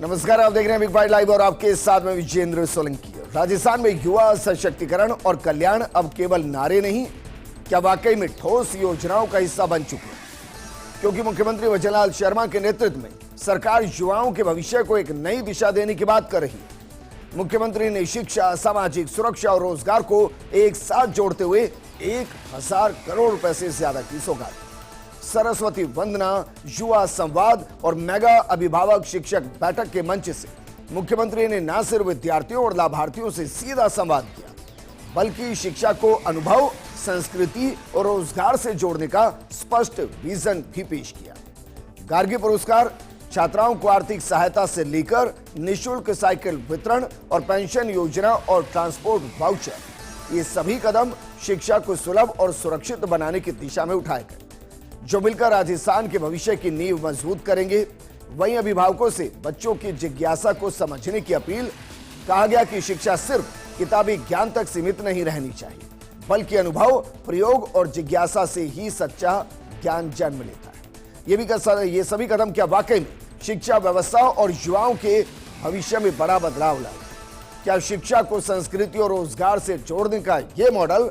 नमस्कार, आप देख रहे हैं बिग बाइट लाइव और आपके साथ में विजेंद्र सोलंकी। राजस्थान में युवा सशक्तिकरण और कल्याण अब केवल नारे नहीं, क्या वाकई में ठोस योजनाओं का हिस्सा बन चुके हैं। क्योंकि मुख्यमंत्री भजनलाल शर्मा के नेतृत्व में सरकार युवाओं के भविष्य को एक नई दिशा देने की बात कर रही है। मुख्यमंत्री ने शिक्षा, सामाजिक सुरक्षा और रोजगार को एक साथ जोड़ते हुए 1000 करोड़ रुपए से ज्यादा की सौगात। सरस्वती वंदना, युवा संवाद और मेगा अभिभावक शिक्षक बैठक के मंच से मुख्यमंत्री ने न सिर्फ विद्यार्थियों और लाभार्थियों से सीधा संवाद किया, बल्कि शिक्षा को अनुभव, संस्कृति और रोजगार से जोड़ने का स्पष्ट विजन भी पेश किया। गार्गी पुरस्कार, छात्राओं को आर्थिक सहायता से लेकर निःशुल्क साइकिल वितरण और पेंशन योजना और ट्रांसपोर्ट वाउचर, ये सभी कदम शिक्षा को सुलभ और सुरक्षित बनाने की दिशा में उठाए गए, जो मिलकर राजस्थान के भविष्य की नींव मजबूत करेंगे। वहीं अभिभावकों से बच्चों की जिज्ञासा को समझने की अपील। कहा गया कि शिक्षा सिर्फ किताबी ज्ञान तक सीमित नहीं रहनी चाहिए, बल्कि अनुभव, प्रयोग और जिज्ञासा से ही सच्चा ज्ञान जन्म लेता है। ये सभी कदम क्या वाकई में शिक्षा व्यवस्था और युवाओं के भविष्य में बड़ा बदलाव लाए? क्या शिक्षा को संस्कृति और रोजगार से जोड़ने का यह मॉडल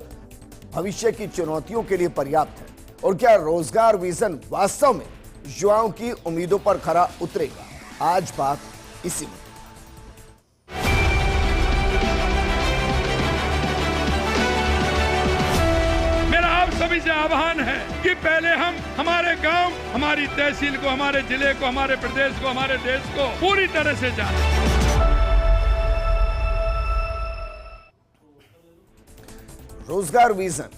भविष्य की चुनौतियों के लिए पर्याप्त है? और क्या रोजगार विजन वास्तव में युवाओं की उम्मीदों पर खरा उतरेगा? आज बात इसी में। मेरा आप सभी से आह्वान है कि पहले हम हमारे गांव, हमारी तहसील को, हमारे जिले को, हमारे प्रदेश को, हमारे देश को पूरी तरह से जानें। रोजगार विजन,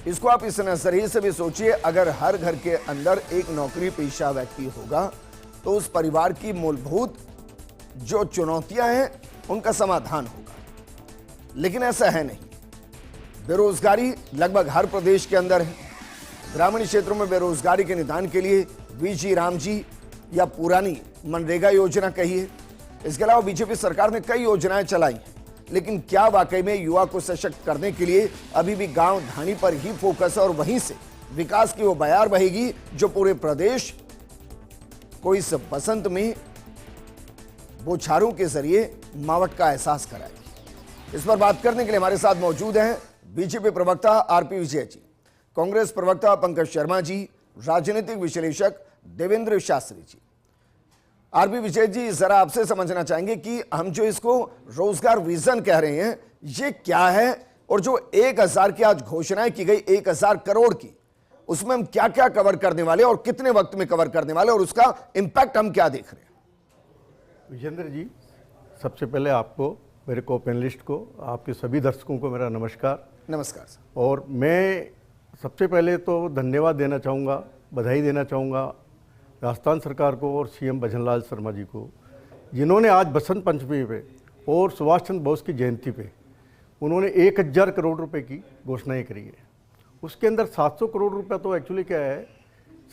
इसको आप इस नजरिए से भी सोचिए। अगर हर घर के अंदर एक नौकरी पेशा व्यक्ति होगा तो उस परिवार की मूलभूत जो चुनौतियां हैं उनका समाधान होगा। लेकिन ऐसा है नहीं। बेरोजगारी लगभग हर प्रदेश के अंदर है। ग्रामीण क्षेत्रों में बेरोजगारी के निदान के लिए वीजी रामजी या पुरानी मनरेगा योजना कहिए, इसके अलावा बीजेपी सरकार ने कई योजनाएं चलाई हैं। लेकिन क्या वाकई में युवा को सशक्त करने के लिए अभी भी गांव धानी पर ही फोकस है और वहीं से विकास की वो बयार बहेगी जो पूरे प्रदेश को इस बसंत में बौछारों के जरिए मावट का एहसास कराएगी? इस पर बात करने के लिए हमारे साथ मौजूद हैं बीजेपी प्रवक्ता आरपी विजय जी, कांग्रेस प्रवक्ता पंकज शर्मा जी, राजनीतिक विश्लेषक देवेंद्र शास्त्री जी। आरपी विजय जी, जरा आपसे समझना चाहेंगे कि हम जो इसको रोजगार विजन कह रहे हैं ये क्या है, और जो 1000 की आज घोषणाएं की गई 1000 करोड़ की, उसमें हम क्या क्या कवर करने वाले और कितने वक्त में कवर करने वाले और उसका इंपैक्ट हम क्या देख रहे हैं? विजेंद्र जी, सबसे पहले आपको, मेरे को पैनलिस्ट को, आपके सभी दर्शकों को मेरा नमस्कार। नमस्कार सर। और मैं सबसे पहले तो धन्यवाद देना चाहूँगा, बधाई देना चाहूँगा राजस्थान सरकार को और सीएम भजनलाल शर्मा जी को, जिन्होंने आज बसंत पंचमी पे और सुभाष चंद्र बोस की जयंती पे उन्होंने 1000 करोड़ रुपए की घोषणाएं करी है। उसके अंदर 700 करोड़ रुपया तो एक्चुअली क्या है,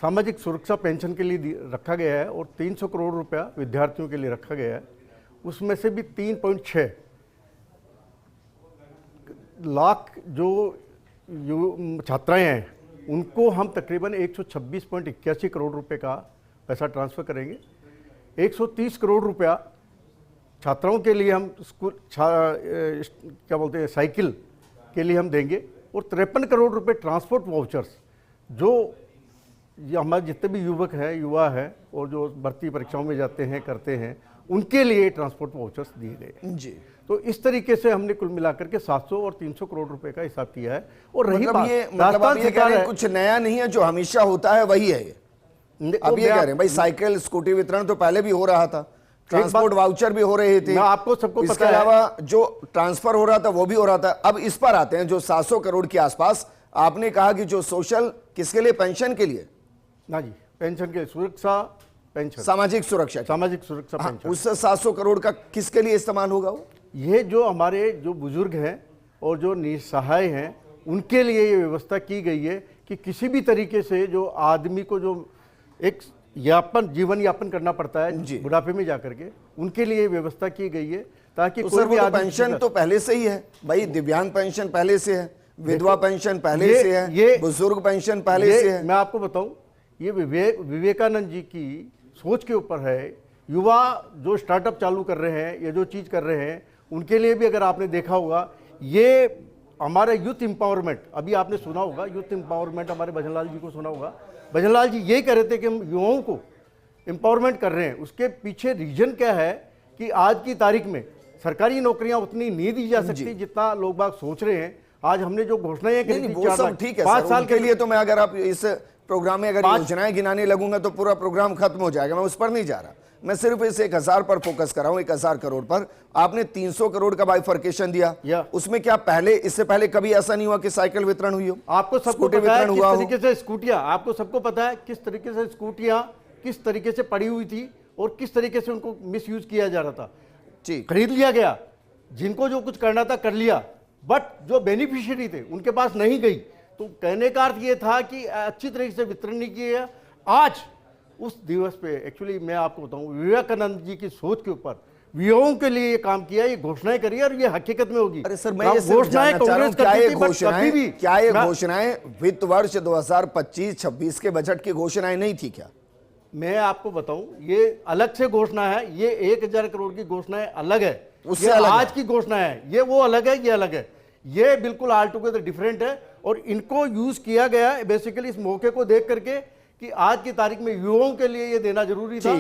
सामाजिक सुरक्षा पेंशन के लिए रखा गया है और 300 करोड़ रुपया विद्यार्थियों के लिए रखा गया है। उसमें से भी 3.6 लाख जो छात्राएँ हैं उनको हम तकरीबन 126.81 करोड़ रुपए का पैसा ट्रांसफ़र करेंगे। 130 करोड़ रुपया छात्राओं के लिए हम स्कूल क्या बोलते हैं साइकिल के लिए हम देंगे, और 53 करोड़ रुपए ट्रांसपोर्ट वाउचर्स, जो हमारे जितने भी युवा हैं और जो भर्ती परीक्षाओं में जाते हैं करते हैं, उनके लिए ट्रांसपोर्ट वाउचर्स दिए गए जी। तो इस तरीके से हमने कुल मिलाकर के 700 और 300 करोड़ रुपए का हिसाब किया है। और रही बात, मतलब ये कह रहे हैं कुछ नया नहीं है, जो हमेशा होता है वही है ये। अब ये कह रहे हैं भाई साइकिल स्कूटी वितरण तो पहले भी हो रहा था, ट्रांसपोर्ट वाउचर भी हो रहे थे, आपको सबको इसके अलावा जो ट्रांसफर हो रहा था वो भी हो रहा था। अब इस पर आते हैं जो 700 करोड़ के आसपास आपने कहा कि जो सोशल, किसके लिए? पेंशन के लिए ना जी, पेंशन के सुरक्षा पेंशन, सामाजिक सुरक्षा पेंशन। उस 700 करोड़ का किसके लिए इस्तेमाल होगा? वो ये जो हमारे जो बुजुर्ग हैं और जो निसहाय हैं उनके लिए ये व्यवस्था की गई है कि किसी भी तरीके से जो आदमी को जो एक जीवन यापन करना पड़ता है बुढ़ापे में जाकर के, उनके लिए व्यवस्था की गई है ताकि कोई भी पेंशन तो पहले से ही है भाई, दिव्यांग पेंशन पहले से है, विधवा पेंशन पहले से है, ये बुजुर्ग पेंशन पहले से है। मैं आपको बताऊं, ये विवेकानंद जी की सोच के ऊपर है युवा जो स्टार्टअप चालू कर रहे हैं या जो चीज़ कर रहे हैं उनके लिए भी अगर आपने देखा होगा, ये हमारा यूथ एम्पावरमेंट, अभी आपने सुना होगा यूथ एम्पावरमेंट, हमारे भजनलाल जी को सुना होगा। भजनलाल जी यही कह रहे थे कि हम युवाओं को एम्पावरमेंट कर रहे हैं। उसके पीछे रीजन क्या है कि आज की तारीख में सरकारी नौकरियां उतनी नहीं दी जा सकती जितना लोग बाग सोच रहे हैं। आज हमने जो घोषणाएं करी थी, वो सब ठीक है 5 सर, साल उनके लिए तो मैं, अगर आप इस प्रोग्राम में अगर योजनाएं गिनाने लगूंगा तो पूरा प्रोग्राम खत्म हो जाएगा। मैं उस पर नहीं जा रहा, मैं सिर्फ इस 1000 पर फोकस कर रहा हूं। 1000 करोड़ पर आपने 300 करोड़ का बाइफर्केशन दिया, उसमें क्या पहले, इससे पहले कभी ऐसा नहीं हुआ कि साइकिल वितरण हुई हो? आपको सबको पता है किस तरीके से स्कूटियां, आपको सबको पता है किस तरीके से स्कूटियां किस तरीके से पड़ी हुई थी और किस तरीके से उनको मिस यूज किया जा रहा था। खरीद लिया गया, जिनको जो कुछ करना था कर लिया, बट जो बेनिफिशियरी थे उनके पास नहीं गई। तो कहने का अर्थ ये था कि अच्छी तरीके से वितरण नहीं किया। आज उस दिवस पे एक्चुअली मैं आपको बताऊं, विवेकानंद जी की सोच के ऊपर युवाओं के लिए ये काम किया, ये घोषणाएं करी और ये हकीकत में होगी। अरे सर, मैं ये सिर्फ जानना चाह रहा हूं, क्या ये घोषणाएं वित्त वर्ष 2025-26 के बजट की घोषणाएं नहीं थी क्या? मैं आपको बताऊं, ये अलग से घोषणा है, ये 1000 करोड़ की घोषणा अलग है, उससे आज की घोषणा है, ये वो अलग है, ये अलग है, ये बिल्कुल ऑल टुगेदर डिफरेंट है। और इनको यूज किया गया है बेसिकली इस मौके को देख करके कि आज की तारीख में युवाओं के लिए ये देना जरूरी था,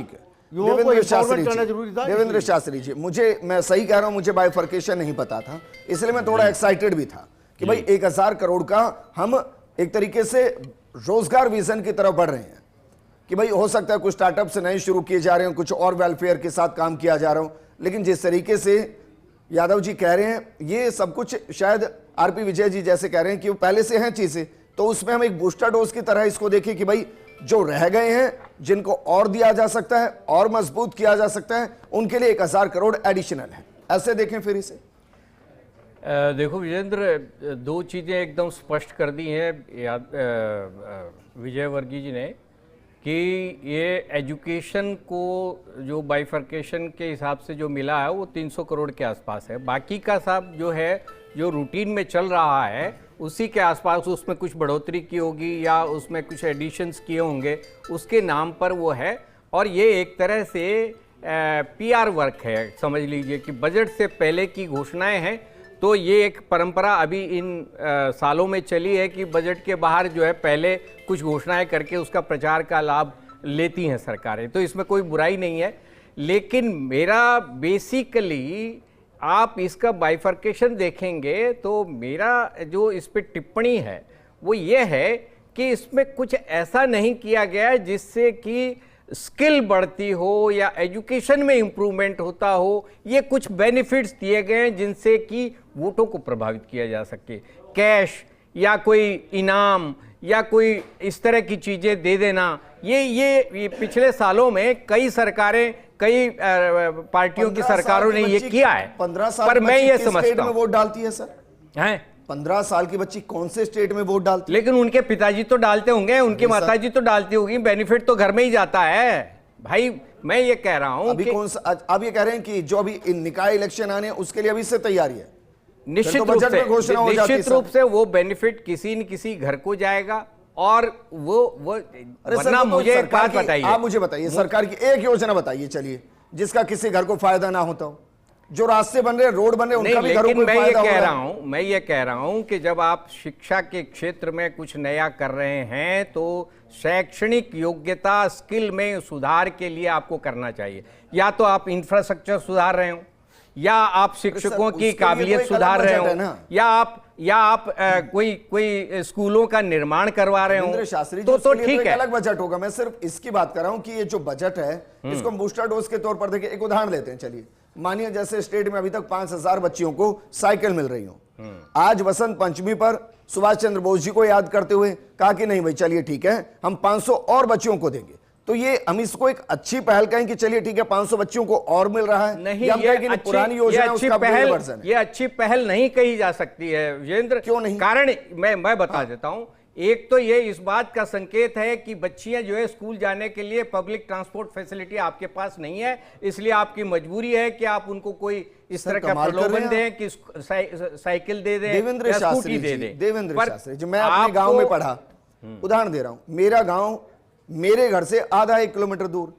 युवाओं को एम्पावरमेंट करना जरूरी था। देवेंद्र शास्त्री जी, मैं सही कह रहा हूं, मुझे बाइफर्केशन नहीं पता था, इसलिए मैं थोड़ा एक्साइटेड भी था कि भाई 1000 करोड़ का हम एक तरीके से रोजगार विजन की तरफ बढ़ रहे हैं कि भाई हो सकता है कुछ स्टार्टअप से नए शुरू किए जा रहे हो, कुछ और वेलफेयर के साथ काम किया जा रहा हो। लेकिन जिस तरीके से यादव जी कह रहे हैं, ये सब कुछ शायद आरपी विजय जी जैसे कह रहे हैं कि वो पहले से हैं चीजें, तो उसमें हम एक बूस्टर डोज की तरह इसको देखें कि भाई जो रह गए हैं, जिनको और दिया जा सकता है और मजबूत किया जा सकता है, उनके लिए 1000 करोड़ एडिशनल है, ऐसे देखें फिर इसे। देखो विजेंद्र, दो चीज़ें एकदम स्पष्ट कर दी हैं विजय वर्गीय जी ने कि ये एजुकेशन को जो बाइफर्केशन के हिसाब से जो मिला है वो 300 करोड़ के आसपास है। बाकी का सब जो है, जो रूटीन में चल रहा है उसी के आसपास, उसमें कुछ बढ़ोतरी की होगी या उसमें कुछ एडिशंस किए होंगे, उसके नाम पर वो है। और ये एक तरह से पीआर वर्क है, समझ लीजिए कि बजट से पहले की घोषणाएं हैं। तो ये एक परंपरा अभी इन सालों में चली है कि बजट के बाहर जो है पहले कुछ घोषणाएं करके उसका प्रचार का लाभ लेती हैं सरकारें, तो इसमें कोई बुराई नहीं है। लेकिन मेरा बेसिकली, आप इसका बाइफर्केशन देखेंगे तो मेरा जो इस पे टिप्पणी है वो ये है कि इसमें कुछ ऐसा नहीं किया गया है जिससे कि स्किल बढ़ती हो या एजुकेशन में इम्प्रूवमेंट होता हो। ये कुछ बेनिफिट्स दिए गए हैं जिनसे कि वोटों को प्रभावित किया जा सके, कैश या कोई इनाम या कोई इस तरह की चीज़ें दे देना। ये पिछले सालों में कई सरकारें, कई पार्टियों की सरकारों ने ये किया है। 15 साल पर मैं ये समझता हूं, वोट डालती है सर हैं 15 साल की बच्ची कौन से स्टेट में वोट डालती है? लेकिन उनके पिताजी तो डालते होंगे, उनकी माताजी तो डालती होगी, बेनिफिट तो घर में ही जाता है भाई। मैं ये कह रहा हूं अभी कौन सा, आप ये कह रहे हैं कि जो अभी निकाय इलेक्शन आने उसके लिए अभी से तैयारी है? निश्चित रूप से वो बेनिफिट किसी न किसी घर को जाएगा। और वो वरना मुझे एक बात बताइए, आप मुझे बताइए, सरकार की एक योजना बताइए चलिए जिसका किसी घर को फायदा ना होता हो। जो रास्ते बन रहे, रोड बन रहे, उनका भी घरों को फायदा हो रहा है। मैं ये कह रहा हूं कि जब आप शिक्षा के क्षेत्र में कुछ नया कर रहे हैं तो शैक्षणिक योग्यता, स्किल में सुधार के लिए आपको करना चाहिए। या तो आप इंफ्रास्ट्रक्चर सुधार रहे हो, या आप शिक्षकों की काबिलियत सुधार रहे हो, या आप कोई स्कूलों का निर्माण करवा रहे हो, शास्त्री तो ठीक है, अलग बजट होगा। मैं सिर्फ इसकी बात कर रहा हूं कि ये जो बजट है इसको हम बूस्टर डोज के तौर पर देखिए। एक उदाहरण लेते हैं, चलिए मानिए जैसे स्टेट में अभी तक 5000 बच्चियों को साइकिल मिल रही हो। आज वसंत पंचमी पर सुभाष चंद्र बोस जी को याद करते हुए कहा कि नहीं भाई चलिए ठीक है, हम 500 और बच्चियों को देंगे। तो ये हम इसको एक अच्छी पहल कहें कि चलिए ठीक है 500 बच्चियों को और मिल रहा है? नहीं, ये पुरानी योजना ये अच्छी पहल नहीं कही जा सकती है विजेंद्र। क्यों नहीं? कारण मैं बता देता हूं। एक तो ये इस बात का संकेत है कि बच्चियां जो है स्कूल जाने के लिए पब्लिक ट्रांसपोर्ट फैसिलिटी आपके पास नहीं है, इसलिए आपकी मजबूरी है कि आप उनको कोई इस तरह का प्रलोभन दें कि साइकिल दे दें, देवेंद्र शास्त्री दे दें। देवेंद्र शास्त्री जी, मैं अपने गांव में पढ़ा, उदाहरण दे रहा हूं। मेरा गांव मेरे घर से आधा 1 किलोमीटर दूर।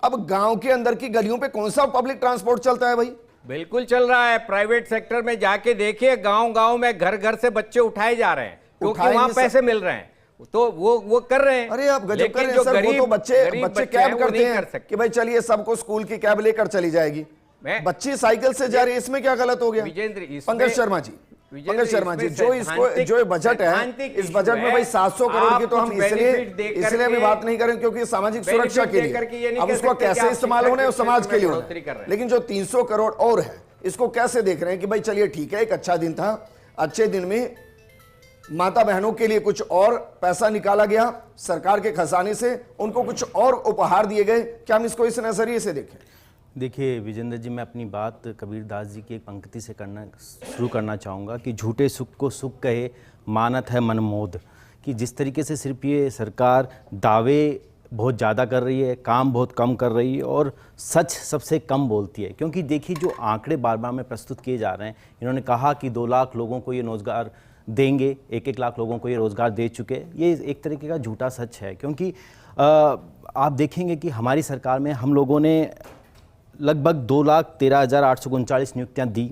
अब गांव के अंदर की गलियों पे कौन सा पब्लिक ट्रांसपोर्ट चलता है भाई? बिल्कुल चल रहा है। प्राइवेट सेक्टर में जाके देखिए, गांव गांव में घर घर से बच्चे उठाए जा रहे हैं, क्योंकि उठाए वहां नहीं पैसे मिल रहे हैं, तो वो कर रहे हैं। अरे आप गजब कर लेकिन रहे हैं जो सर, वो तो बच्चे कैब करते हैं सकते। कि भाई चलिए सबको स्कूल की कैब लेकर चली जाएगी, बच्ची साइकिल से जा रही है, इसमें क्या गलत हो गया? विजेंद्र, पंकज शर्मा जी, जो ये बजट है, इस बजट में भाई 700 करोड़ की तो हम इसलिए भी बात नहीं करें क्योंकि सामाजिक सुरक्षा के लिए, अब उसको कैसे इस्तेमाल होने और समाज के लिए होना। लेकिन जो 300 करोड़ और है, इसको कैसे देख रहे हैं कि भाई चलिए ठीक है, एक अच्छा दिन था, अच्छे दिन में माता बहनों के लिए कुछ और पैसा निकाला गया सरकार के खजाने से, उनको कुछ और उपहार दिए गए, क्या हम इसको इस नजरिए से देखें? देखिए विजेंद्र जी, मैं अपनी बात कबीर दास जी की एक पंक्ति से शुरू करना चाहूँगा कि झूठे सुख को सुख कहे मानत है मनमोद। कि जिस तरीके से सिर्फ ये सरकार दावे बहुत ज़्यादा कर रही है, काम बहुत कम कर रही है और सच सबसे कम बोलती है। क्योंकि देखिए जो आंकड़े बार बार में प्रस्तुत किए जा रहे हैं, इन्होंने कहा कि 2 लाख लोगों को ये रोज़गार देंगे, 1-1 लाख लोगों को ये रोज़गार दे चुके, ये एक तरीके का झूठा सच है। क्योंकि आप देखेंगे कि हमारी सरकार में हम लोगों ने लगभग 2,13,839 नियुक्तियां दी,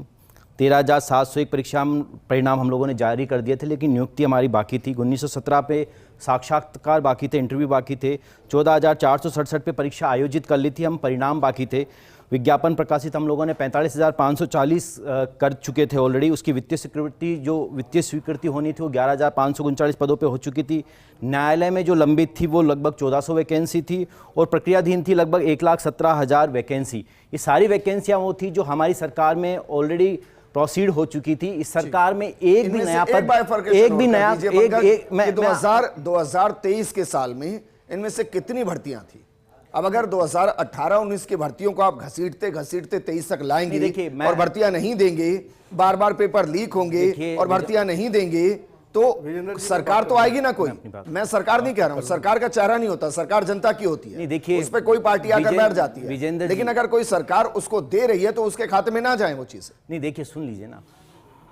13,701 परिणाम हम लोगों ने जारी कर दिए थे, लेकिन नियुक्ति हमारी बाकी थी। 1917 पे साक्षात्कार बाकी थे, इंटरव्यू बाकी थे। 14,467 पे परीक्षा आयोजित कर ली थी, हम परिणाम बाकी थे। विज्ञापन प्रकाशित हम लोगों ने 45,540 कर चुके थे ऑलरेडी। उसकी वित्तीय स्वीकृति होनी थी वो 11,539 पदों पे हो चुकी थी। न्यायालय में जो लंबित थी वो लगभग 1400 वैकेंसी थी और प्रक्रियाधीन थी लगभग 1,17,000 वैकेंसी। ये सारी वैकेंसियाँ वो थी जो हमारी सरकार में ऑलरेडी प्रोसीड हो चुकी थी। इस सरकार में एक भी नया पद, एक भी नया 2023 के साल में इनमें से कितनी भर्तियां थी? अब अगर 2018-19 की भर्तियों को आप घसीटते 23 तक लाएंगे और भर्तियां नहीं देंगे, बार बार पेपर लीक होंगे और भर्तियां नहीं देंगे, तो सरकार तो आएगी ना कोई। मैं सरकार नहीं कह रहा हूं, सरकार का चेहरा नहीं होता, सरकार जनता की होती है। देखिए उस पर कोई पार्टी आकर बैठ जाती है, लेकिन अगर कोई सरकार उसको दे रही है तो उसके खाते में ना जाए वो चीज। नहीं देखिए, सुन लीजिए ना,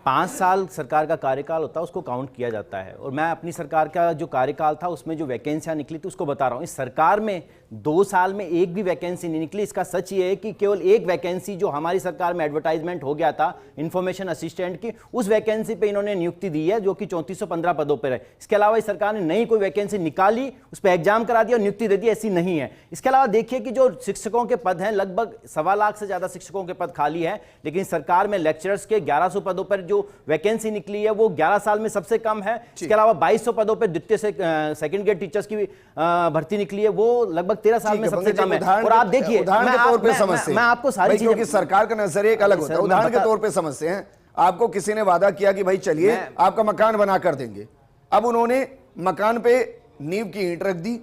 5 साल सरकार का कार्यकाल होता है, उसको काउंट किया जाता है। और मैं अपनी सरकार का जो कार्यकाल था उसमें जो वैकेंसियां निकली थी उसको बता रहा हूँ। इस सरकार में 2 साल में एक भी वैकेंसी नहीं निकली। इसका सच ये है कि केवल एक वैकेंसी जो हमारी सरकार में एडवर्टाइजमेंट हो गया था इंफॉर्मेशन असिस्टेंट की, उस वैकेंसी पे इन्होंने नियुक्ति दी है जो कि 3415 पदों पर है। इसके अलावा इस सरकार ने नई कोई वैकेंसी निकाली, उस पर एग्जाम करा दिया और नियुक्ति दे दी, ऐसी नहीं है। इसके अलावा देखिए कि जो शिक्षकों के पद हैं, लगभग 1.25 लाख से ज्यादा शिक्षकों के पद खाली है, लेकिन सरकार में लेक्चरर्स के 1100 पदों पर जो वैकेंसी निकली है वो 11 साल में सबसे कम है। इसके अलावा 2200 पदों पर द्वितीय से सेकंड ग्रेड टीचर्स की भर्ती निकली है, वो लगभग 13 साल में सबसे कम है। और आप देखिए, उदाहरण के तौर पे समझते हैं, मैं आपको सारी चीजें, क्योंकि सरकार का नजरिया एक अलग होता है। उदाहरण के तौर पे समझते हैं, आपको किसी ने वादा किया कि भाई चलिए आपका मकान बना कर देंगे। अब उन्होंने मकान पे नींव की ईंट रख दी,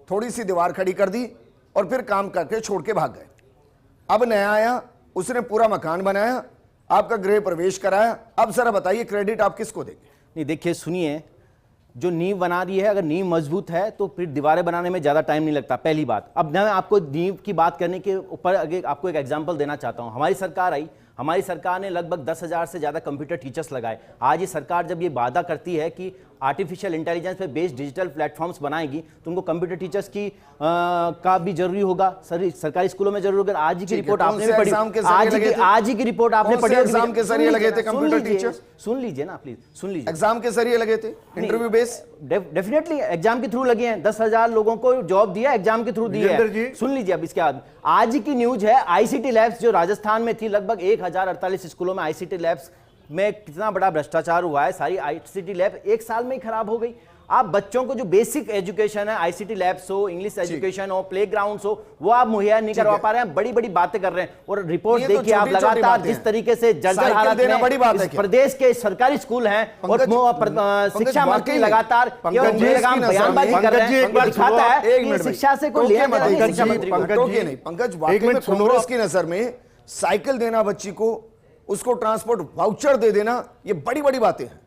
थोड़ी सी दीवार खड़ी कर दी और फिर काम करके छोड़ के भाग गए। अब नया आया, उसने पूरा मकान बनाया, आपका गृह प्रवेश कराया। अब जरा बताइए क्रेडिट आप किसको देंगे? नहीं देखिए, सुनिए, जो नींव बना रही है, अगर नींव मजबूत है तो फिर दीवारें बनाने में ज़्यादा टाइम नहीं लगता, पहली बात। अब मैं आपको नींव की बात करने के ऊपर आपको एक एग्जांपल देना चाहता हूं। हमारी सरकार आई, हमारी सरकार ने लगभग 10,000 से ज़्यादा कंप्यूटर टीचर्स लगाए। आज ये सरकार जब ये वादा करती है कि आर्टिफिशियल इंटेलिजेंस पे बेस्ड डिजिटल प्लेटफॉर्म्स बनाएगी, तो उनको कंप्यूटर टीचर्स की का भी जरूरी होगा, सरकारी स्कूलों में जरूरी होगा। आज की रिपोर्ट आपने भी पढ़ी, आज ही की रिपोर्ट आपने पढ़ी, एग्जाम के जरिए लगे थे कंप्यूटर टीचर्स। सुन लीजिए ना प्लीज, सुन लीजिए। एग्जाम के जरिए लगे थे, इंटरव्यू बेस, डेफिनेटली एग्जाम के थ्रू लगे हैं। 10,000 लोगों को जॉब दिया, एग्जाम के थ्रू दिया है। सुन लीजिए, अब इसके बाद आज की न्यूज है, आईसीटी लैब्स जो राजस्थान में थी, लगभग 1048 स्कूलों में आईसीटी लैब्स में कितना बड़ा भ्रष्टाचार हुआ है। सारी आईसीटी लैब 1 साल में ही खराब हो गई। आप बच्चों को जो बेसिक एजुकेशन है, आईसीटी लैब्स हो, इंग्लिश एजुकेशन हो, प्लेग्राउंड्स हो, वो आप मुहैया नहीं करवा पा रहे हैं। बड़ी बड़ी बातें कर रहे हैं और रिपोर्ट देखिए आप लगातार जिस तरीके से जर्जर हालत में प्रदेश के सरकारी स्कूल हैं और शिक्षा मंत्री लगातार बयानबाजी कर रहे हैं, दिखाता है कि शिक्षा से कोई लेना देना नहीं शिक्षा मंत्री को। पंकज, वाकई में कांग्रेस की नजर में साइकिल देना बच्ची को, उसको ट्रांसपोर्ट वाउचर दे देना, ये बड़ी बड़ी बातें हैं।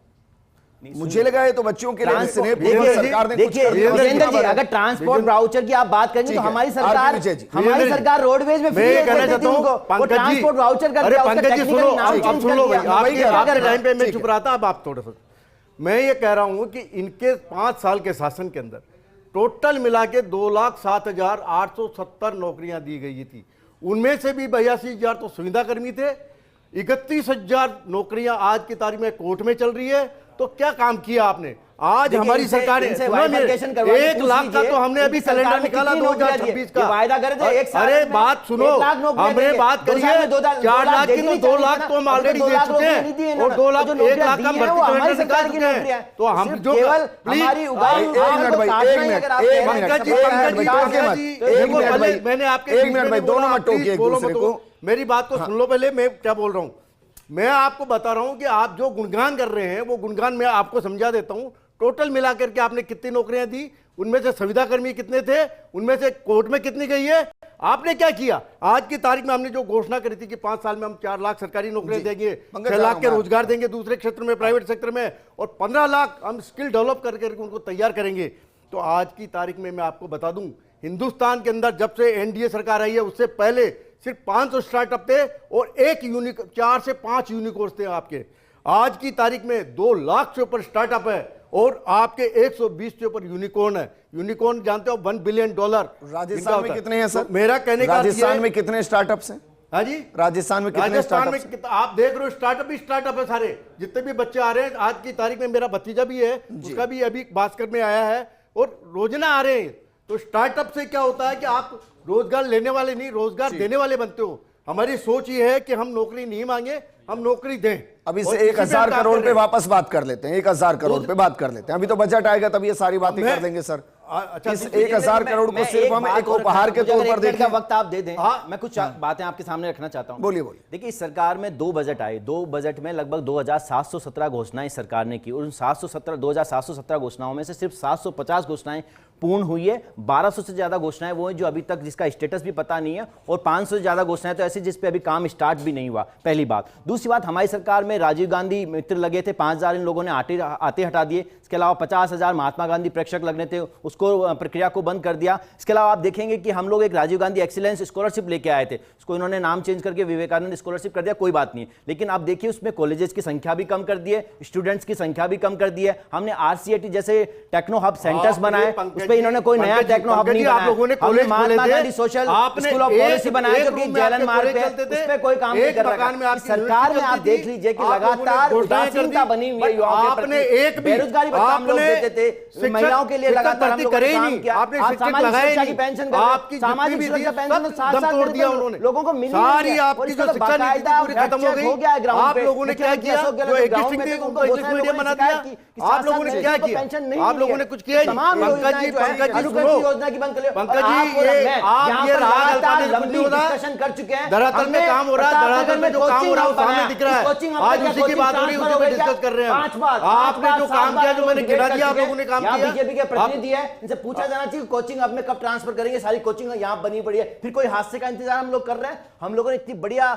मुझे लगा है तो बच्चों के लिए सरकार ने देखिए वीरेंद्र जी, अगर ट्रांसपोर्ट वाउचर की आप बात करेंगे तो हमारी सरकार रोडवेज में फ्री ट्रांसपोर्ट वाउचर कर दिया। पंकज जी सुनो, अब सुन लो भाई, आपके टाइम पे मैं चुप रहा था, अब आप थोड़ा सा। मैं ये कह रहा हूं कि इनके 5 साल के शासन के अंदर टोटल मिला के 2,07,870 नौकरियां दी गई थी। उनमें से भी 82,000 तो सुविधा कर्मी थे। 31,000 नौकरियां आज की तारीख में कोर्ट में चल रही है। तो क्या काम किया आपने? आज हमारी सरकार ने 1 लाख का तो हमने अभी कैलेंडर निकाला 2026 का वायदा करे थे। अरे बात सुनो, हमने बात करिए 4 लाख की तो 2 लाख तो हम ऑलरेडी दे चुके हैं और 2 लाख 1 लाख का भर्ती कैलेंडर निकाल चुके हैं। तो हम जो मैंने आपके दोनों मत टोकिए एक दूसरे को। मेरी बात को सुन लो पहले, मैं क्या बोल रहा हूं। मैं आपको बता रहा हूं कि आप जो गुणगान कर रहे हैं वो गुणगान मैं आपको समझा देता हूं। टोटल मिलाकर के आपने कितनी नौकरियां दी, उनमें से संविदा कर्मी कितने थे, उनमें से कोर्ट में कितनी गई है, आपने क्या किया? आज की तारीख में हमने जो घोषणा करी थी कि 5 साल में हम 4 लाख सरकारी नौकरियां देंगे, 6 लाख के रोजगार देंगे दूसरे क्षेत्र में, प्राइवेट सेक्टर में, और 15 लाख हम स्किल डेवलप करके उनको तैयार करेंगे। तो आज की तारीख में मैं आपको बता दूं, हिंदुस्तान के अंदर जब से एनडीए सरकार आई है उससे पहले सिर्फ 500 स्टार्टअप थे और 4 से 5 यूनिकॉर्न्स थे आपके। आज की तारीख में 2 लाख से ऊपर स्टार्टअप है और आपके 120 से ऊपर यूनिकॉर्न है। यूनिकॉर्न जानते हो $1 बिलियन। राजस्थान में कितने हैं सर? तो मेरा कहने का राजस्थान में कितने स्टार्टअप्स हैं? हाँ जी, राजस्थान में कितने स्टार्टअप्स हैं? आप देख रहे हो स्टार्टअप ही स्टार्टअप है सारे, जितने भी बच्चे आ रहे हैं। आज की तारीख में मेरा भतीजा भी है, उसका भी अभी भास्कर में आया है और रोजाना आ रहे हैं। तो स्टार्टअप से क्या होता है कि आप रोजगार लेने वाले नहीं, रोजगार देने वाले बनते हो। हमारी सोच ये है कि हम नौकरी नहीं मांगे, हम नौकरी दें। अभी से 1,000 करोड़ पे वापस बात कर लेते हैं। 1,000 करोड़ पे बात कर लेते हैं। अभी तो बजट आएगा तब ये सारी बातें कर लेंगे सर। अच्छा, इस 1,000 करोड़ को सिर्फ हम एक उपहार के तौर पर देखें। वक्त आप दे दें, मैं कुछ बातें आपके सामने रखना चाहता हूं। बोलिए बोलिए। देखिए, इस सरकार में 2 बजट आए। 2 बजट में लगभग 2,717 घोषणाएं इस सरकार ने की और उन 2,717 घोषणाओं में से सिर्फ 750 घोषणाएं पूर्ण हुई है। 1200 से ज्यादा घोषणाएं वो हैं जो अभी तक जिसका स्टेटस भी पता नहीं है, और 500 से ज्यादा घोषणाएं तो ऐसी जिस पे अभी काम स्टार्ट भी नहीं हुआ। पहली बात। दूसरी बात, हमारी सरकार में राजीव गांधी मित्र लगे थे, 5,000 इन लोगों ने आते हटा दिए। इसके अलावा 50,000 महात्मा गांधी प्रेक्षक लगने थे, उसको प्रक्रिया को बंद कर दिया। इसके अलावा आप देखेंगे कि हम लोग एक राजीव गांधी एक्सीलेंस स्कॉलरशिप लेके आए थे, उसको इन्होंने नाम चेंज करके विवेकानंद स्कॉलरशिप कर दिया, कोई बात नहीं। लेकिन आप देखिए उसमें कॉलेजेस की संख्या भी कम कर दी है, स्टूडेंट्स की संख्या भी कम कर दी है। हमने RCET जैसे टेक्नो हब सेंटर्स बनाए, उस पर इन्होंने कोई नया टेक्नो हब नहीं बनाया। हमने Mahatma Gandhi social school of policy बनाया जो कि जेएलएन मार्ग पे, उस पर कोई काम नहीं कर रहा। सरकार में आप देख लीजिए कि लगातार उदासीनता बनी हुई है युवाओं के प्रति। बेरोजगारी पर काम लोग देते थे, महिलाओं के लिए लगातार हम लोगों ने काम किया। आप सामाजिक सुरक्षा की पेंशन कर रहे हैं, सामाजिक सुरक्षा पेंशन साथ तोड़ दिया उन्होंने, लोगों को मिल सारी आपकी जो शिक्षा नीति पूरी खत्म हो गई। आप लोगों ने क्या किया? जो एग्जिस्टिंग थी उनको इंग्लिश मीडियम बना दिया। आप लोगों ने क्या किया? आप लोगों ने कुछ किया ही नहीं। पंकज जी योजना की बंद कर पंकज जी, आप ये लंबी डिस्कशन कर चुके हैं। धरातल में काम हो रहा है, धरातल में जो काम हो रहा है वो सामने दिख रहा है। आज उसी की बात हो रही है, उसी पे डिस्कस कर रहे हैं। आपने जो काम किया, जो मैंने गिना दिया, आप लोगों ने काम किया। बीजेपी के प्रतिनिधि है, इनसे पूछा जाना चाहिए कोचिंग अब में कब ट्रांसफर करेंगे। सारी कोचिंग यहाँ बनी पड़ी है, फिर कोई हादसे का इंतजार हम लोग कर रहे हैं। हम लोगों ने इतनी बढ़िया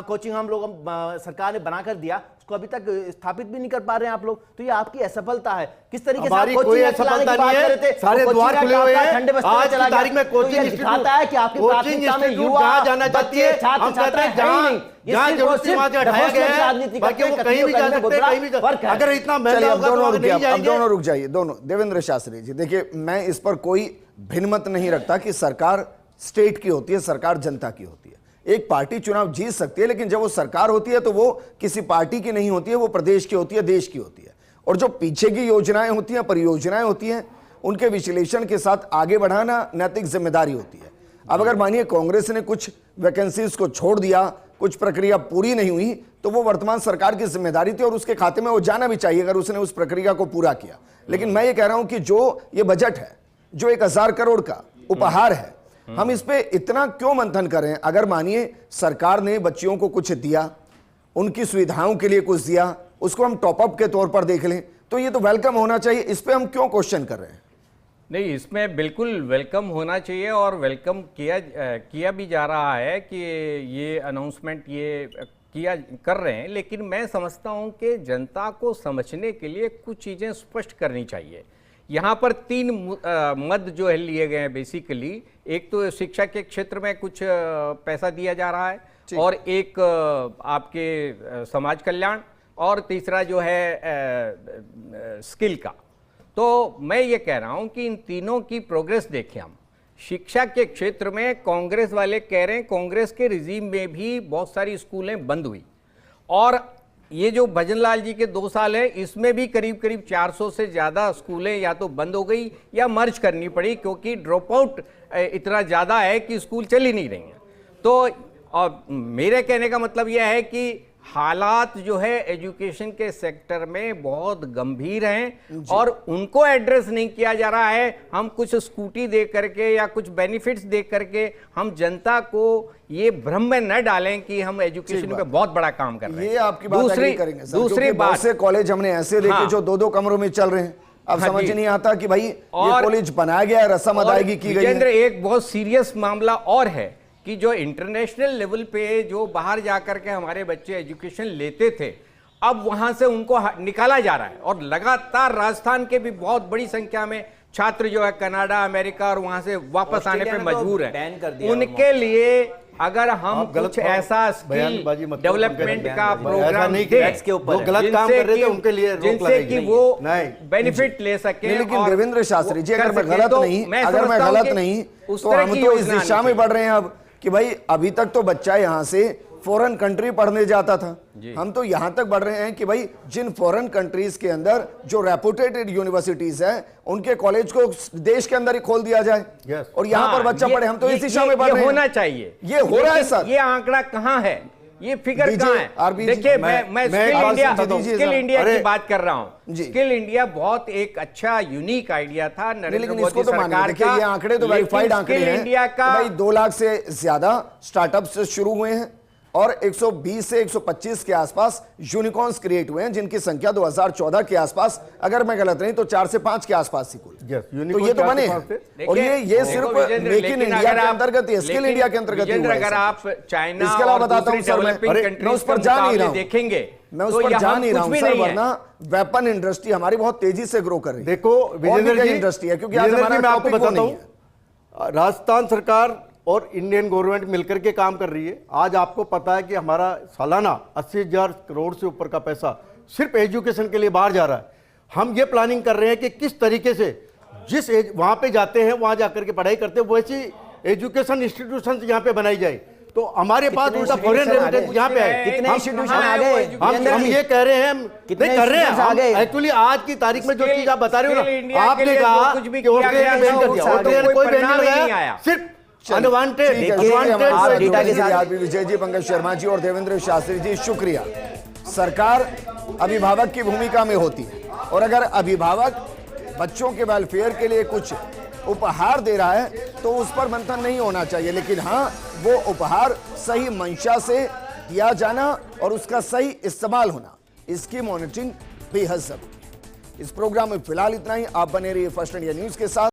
कोचिंग हम लोग सरकार ने बनाकर दिया, उसको अभी तक स्थापित भी नहीं कर पा रहे हैं आप लोग। तो ये आपकी असफलता है। किस तरीके से आप कोचिंग असफलता नहीं है, सारे द्वार खुले हुए हैं। आज की तारीख में कोचिंग इंस्टीट्यूट है कि आपकी प्राथमिकता में युवा जाना चाहती है, हम कहते हैं जहां जरूरत से वहां हटाया गया है, बाकी वो कहीं भी जा सकते हैं, कहीं भी। अगर इतना महंगा होगा तो नहीं जाएंगे। अब दोनों रुक जाइए, दोनों। देवेंद्र शास्त्री जी, देखिए, मैं इस पर कोई भिन्नमत नहीं रखता कि सरकार स्टेट की होती है, सरकार जनता की होती है। एक पार्टी चुनाव जीत सकती है, लेकिन जब वो सरकार होती है तो वो किसी पार्टी की नहीं होती है, वो प्रदेश की होती है, देश की होती है। और जो पीछे की योजनाएं होती हैं, परियोजनाएं होती हैं, उनके विश्लेषण के साथ आगे बढ़ाना नैतिक जिम्मेदारी होती है। अब अगर मानिए कांग्रेस ने कुछ वैकेंसीज को छोड़ दिया, कुछ प्रक्रिया पूरी नहीं हुई, तो वो वर्तमान सरकार की जिम्मेदारी थी और उसके खाते में वो जाना भी चाहिए अगर उसने उस प्रक्रिया को पूरा किया। लेकिन मैं ये कह रहा हूं कि जो ये बजट है, जो 1,000 करोड़ का उपहार है, हम इस पे इतना क्यों मंथन करें? अगर मानिए सरकार ने बच्चियों को कुछ दिया, उनकी सुविधाओं के लिए कुछ दिया, उसको हम टॉपअप के तौर पर देख लें, तो ये तो वेलकम होना चाहिए। इस पे हम क्यों क्वेश्चन कर रहे हैं? नहीं, इसमें बिल्कुल वेलकम होना चाहिए और वेलकम किया भी जा रहा है कि ये अनाउंसमेंट ये किया कर रहे हैं। लेकिन मैं समझता हूं कि जनता को समझने के लिए कुछ चीज़ें स्पष्ट करनी चाहिए। यहाँ पर 3 मद जो है लिए गए हैं बेसिकली। एक तो शिक्षा के क्षेत्र में कुछ पैसा दिया जा रहा है, और एक आपके समाज कल्याण, और तीसरा जो है स्किल का। तो मैं ये कह रहा हूं कि इन तीनों की प्रोग्रेस देखें हम। शिक्षा के क्षेत्र में कांग्रेस वाले कह रहे हैं कांग्रेस के रिजीम में भी बहुत सारी स्कूलें बंद हुई, और ये जो भजनलाल जी के 2 साल है इसमें भी करीब करीब 400 से ज़्यादा स्कूलें या तो बंद हो गई या मर्ज करनी पड़ी, क्योंकि ड्रॉप आउट इतना ज़्यादा है कि स्कूल चल ही नहीं रही हैं। तो और मेरे कहने का मतलब यह है कि हालात जो है एजुकेशन के सेक्टर में बहुत गंभीर हैं और उनको एड्रेस नहीं किया जा रहा है। हम कुछ स्कूटी दे करके या कुछ बेनिफिट्स दे करके हम जनता को ये भ्रम में न डालें कि हम एजुकेशन पे बहुत बड़ा काम कर रहे हैं। ये आपकी बात एग्री करेंगे सर, दूसरी बात से कॉलेज हमने ऐसे देखे जो 2-2 कमरों में चल रहे हैं। अब समझ नहीं आता कि भाई ये कॉलेज बनाया गया है, रस्म अदायगी की गई है। एक बहुत सीरियस मामला और है कि जो इंटरनेशनल लेवल पे जो बाहर जाकर के हमारे बच्चे एजुकेशन लेते थे, अब वहां से उनको निकाला जा रहा है, और लगातार राजस्थान के भी बहुत बड़ी संख्या में छात्र जो है कनाडा, अमेरिका और वहां से वापस आने पे मजबूर है। उनके लिए अगर हम कुछ ऐसा स्किल डेवलपमेंट का प्रोग्राम के ऊपर गलत काम कर रहे थे उनके लिए जिनसे कि वो बेनिफिट ले सके। लेकिन देवेंद्र शास्त्री जी, अगर मैं गलत नहीं तो हम तो इस दिशा में बढ़ रहे हैं अब कि भाई अभी तक तो बच्चा यहाँ से फॉरेन कंट्री पढ़ने जाता था, हम तो यहां तक बढ़ रहे हैं कि भाई जिन फॉरेन कंट्रीज के अंदर जो रेपुटेटेड यूनिवर्सिटीज हैं उनके कॉलेज को देश के अंदर ही खोल दिया जाए और यहां पर बच्चा पढ़े। हम तो इस दिशा में बढ़ रहे हैं। होना चाहिए, ये हो रहा है सर। ये आंकड़ा कहां है, ये फिगर कहां है? देखिए मैं स्किल इंडिया की बात कर रहा हूं। स्किल इंडिया बहुत एक अच्छा यूनिक आइडिया था नरेंद्र मोदी सरकार का। ये आंकड़े तो वेरीफाइड आंकड़े हैं। इंडिया का भाई 2 लाख से ज्यादा स्टार्टअप्स शुरू हुए हैं और 120 से 125 के आसपास यूनिकॉर्न्स क्रिएट हुए हैं, जिनकी संख्या 2014 के आसपास, अगर मैं गलत नहीं तो 4 से 5 के आसपास थी कुल। तो ये तो बने हैं और ये सिर्फ मेक इन इंडिया के अंतर्गत ही, स्किल इंडिया के अंतर्गत ही हुआ है। अगर आप चाइना इसके अलावा बताता हूं सर, मैं उस पर जा नहीं रहा हूं, देखेंगे मैं उस पर जा नहीं रहा हूं सर, वरना वेपन इंडस्ट्री हमारी बहुत तेजी से ग्रो कर रही है। देखो विजेंद्र जी, इंडस्ट्री है क्योंकि आज हमारा मैं आपको टॉपिक वो बताता नहीं हूं, राजस्थान सरकार और इंडियन गवर्नमेंट मिलकर के काम कर रही है। आज आपको पता है कि हमारा सालाना 80,000 करोड़ से ऊपर का पैसा सिर्फ एजुकेशन के लिए बाहर जा रहा है। हम ये प्लानिंग कर रहे हैं कि किस तरीके से जिस वहां पे जाते हैं वहां जाकर के पढ़ाई करते हैं वैसी एजुकेशन इंस्टीट्यूशन यहाँ पे बनाई जाए। तो हमारे पास उनका फॉरेन रेमिटेंस यहाँ पे है। कितने इंस्टीट्यूशन आ गए? हम ये कह रहे हैं, नहीं कर रहे हैं एक्चुअली। आज की तारीख में जो चीज आप बता रहे हो ना, आपने कहा कि बैन कर दिया, कोई बैन नहीं लगाया, सिर्फ विजय जी, पंकज शर्मा जी और देवेंद्र शास्त्री जी, शुक्रिया। सरकार अभिभावक की भूमिका में होती है और अगर अभिभावक बच्चों के वेलफेयर के लिए कुछ उपहार दे रहा है तो उस पर मंथन नहीं होना चाहिए, लेकिन हाँ वो उपहार सही मंशा से दिया जाना और उसका सही इस्तेमाल होना, इसकी मॉनिटरिंग बेहद जरूरी है। इस प्रोग्राम में फिलहाल इतना ही। आप बने रहिए फर्स्ट इंडिया न्यूज के साथ।